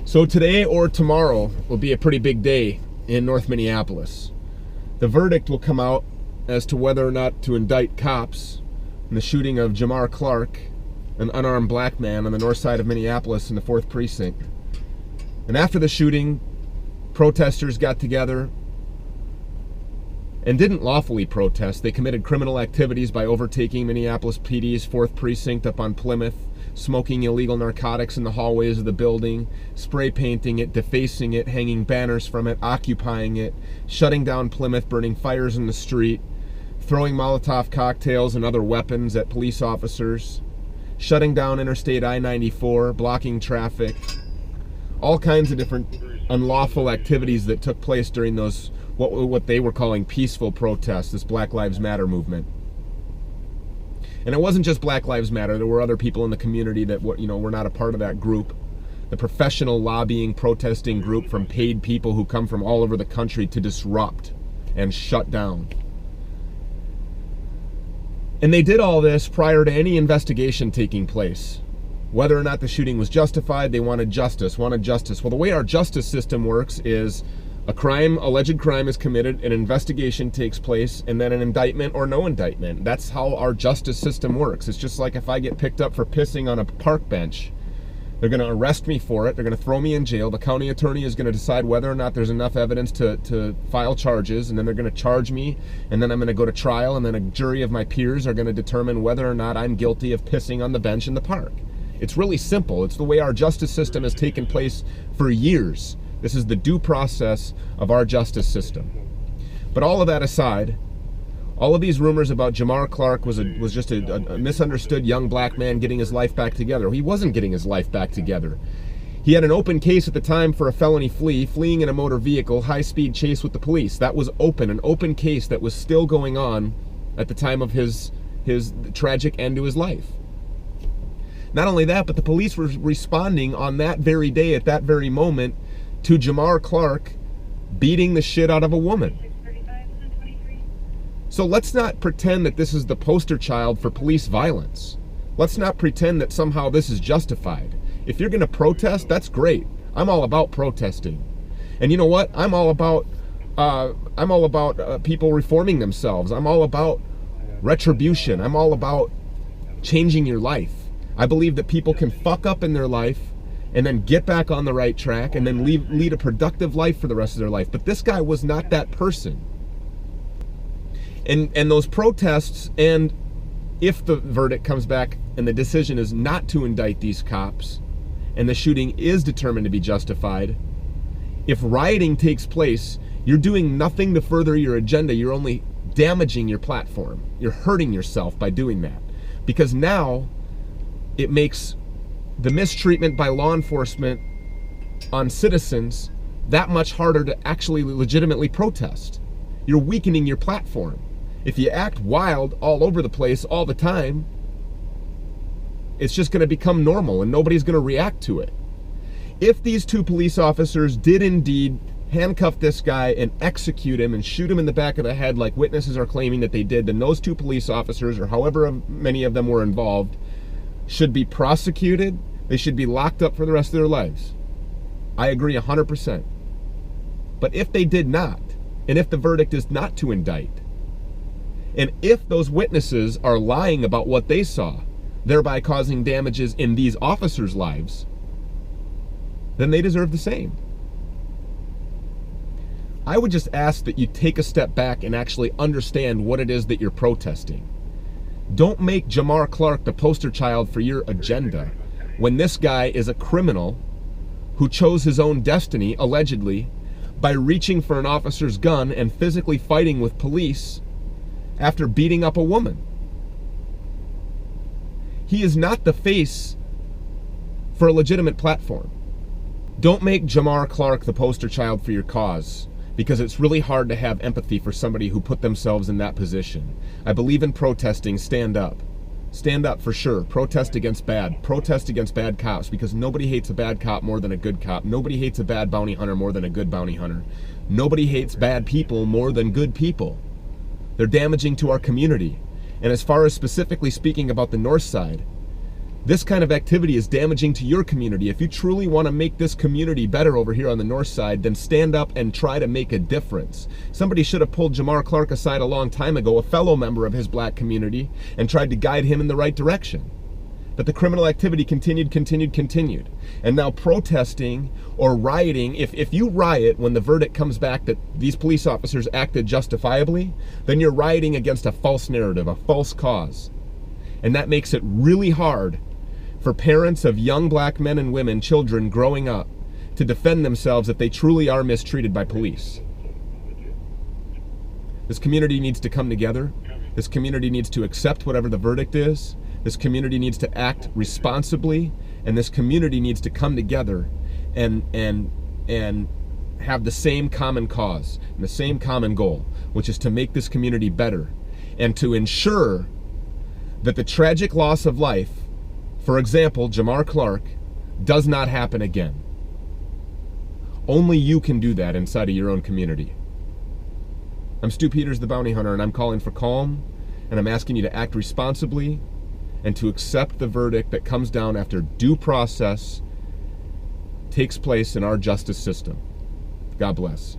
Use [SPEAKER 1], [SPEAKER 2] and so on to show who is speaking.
[SPEAKER 1] So today or tomorrow will be a pretty big day in North Minneapolis. The verdict will come out as to whether or not to indict cops in the shooting of Jamar Clark, an unarmed black man on the north side of Minneapolis in the 4th Precinct. And after the shooting, protesters got together and didn't lawfully protest. They committed criminal activities by overtaking Minneapolis PD's 4th Precinct up on Plymouth, smoking illegal narcotics in the hallways of the building, spray painting it, defacing it, hanging banners from it, occupying it, shutting down Plymouth, burning fires in the street, throwing Molotov cocktails and other weapons at police officers, shutting down Interstate I-94, blocking traffic, all kinds of different unlawful activities that took place during those what they were calling peaceful protests, this Black Lives Matter movement. And it wasn't just Black Lives Matter. There were other people in the community that were not a part of that group. The professional lobbying, protesting group from paid people who come from all over the country to disrupt and shut down. And they did all this prior to any investigation taking place. Whether or not the shooting was justified, they wanted justice. Well, the way our justice system works is alleged crime is committed, an investigation takes place, and then an indictment or no indictment. That's how our justice system works. It's just like if I get picked up for pissing on a park bench, they're going to arrest me for it, they're going to throw me in jail, the county attorney is going to decide whether or not there's enough evidence to file charges, and then they're going to charge me, and then I'm going to go to trial, and then a jury of my peers are going to determine whether or not I'm guilty of pissing on the bench in the park. It's really simple. It's the way our justice system has taken place for years. This is the due process of our justice system. But all of that aside, all of these rumors about Jamar Clark was just a misunderstood young black man getting his life back together. He wasn't getting his life back together. He had an open case at the time for a felony fleeing in a motor vehicle, high-speed chase with the police. That was an open case that was still going on at the time of his tragic end to his life. Not only that, but the police were responding on that very day, at that very moment, to Jamar Clark beating the shit out of a woman. So let's not pretend that this is the poster child for police violence. Let's not pretend that somehow this is justified. If you're going to protest, that's great. I'm all about protesting. And you know what? I'm all about people reforming themselves. I'm all about retribution. I'm all about changing your life. I believe that people can fuck up in their life and then get back on the right track and then lead a productive life for the rest of their life. But this guy was not that person. And those protests, and if the verdict comes back and the decision is not to indict these cops and the shooting is determined to be justified, if rioting takes place, you're doing nothing to further your agenda. You're only damaging your platform. You're hurting yourself by doing that. Because now it makes the mistreatment by law enforcement on citizens that much harder to actually legitimately protest. You're weakening your platform. If you act wild all over the place all the time, it's just going to become normal and nobody's going to react to it. If these two police officers did indeed handcuff this guy and execute him and shoot him in the back of the head like witnesses are claiming that they did, then those two police officers, or however many of them were involved, should be prosecuted. They should be locked up for the rest of their lives. I agree 100%. But if they did not, and if the verdict is not to indict, and if those witnesses are lying about what they saw, thereby causing damages in these officers' lives, then they deserve the same. I would just ask that you take a step back and actually understand what it is that you're protesting. Don't make Jamar Clark the poster child for your agenda when this guy is a criminal who chose his own destiny, allegedly, by reaching for an officer's gun and physically fighting with police after beating up a woman. He is not the face for a legitimate platform. Don't make Jamar Clark the poster child for your cause, because it's really hard to have empathy for somebody who put themselves in that position. I believe in protesting. Stand up. Stand up for sure. Protest against bad. Protest against bad cops, because nobody hates a bad cop more than a good cop. Nobody hates a bad bounty hunter more than a good bounty hunter. Nobody hates bad people more than good people. They're damaging to our community. And as far as specifically speaking about the north side, This kind of activity is damaging to your community. If you truly want to make this community better over here on the north side, then stand up and try to make a difference. Somebody should have pulled Jamar Clark aside a long time ago, a fellow member of his black community, and tried to guide him in the right direction. But the criminal activity continued. And now protesting or rioting, if you riot when the verdict comes back that these police officers acted justifiably, then you're rioting against a false narrative, a false cause. And that makes it really hard for parents of young black men and women, children growing up, to defend themselves if they truly are mistreated by police. This community needs to come together. This community needs to accept whatever the verdict is. This community needs to act responsibly, and this community needs to come together and have the same common cause and the same common goal, which is to make this community better and to ensure that the tragic loss of life, for example, Jamar Clark, does not happen again. Only you can do that inside of your own community. I'm Stu Peters, the Bounty Hunter, and I'm calling for calm, and I'm asking you to act responsibly and to accept the verdict that comes down after due process takes place in our justice system. God bless.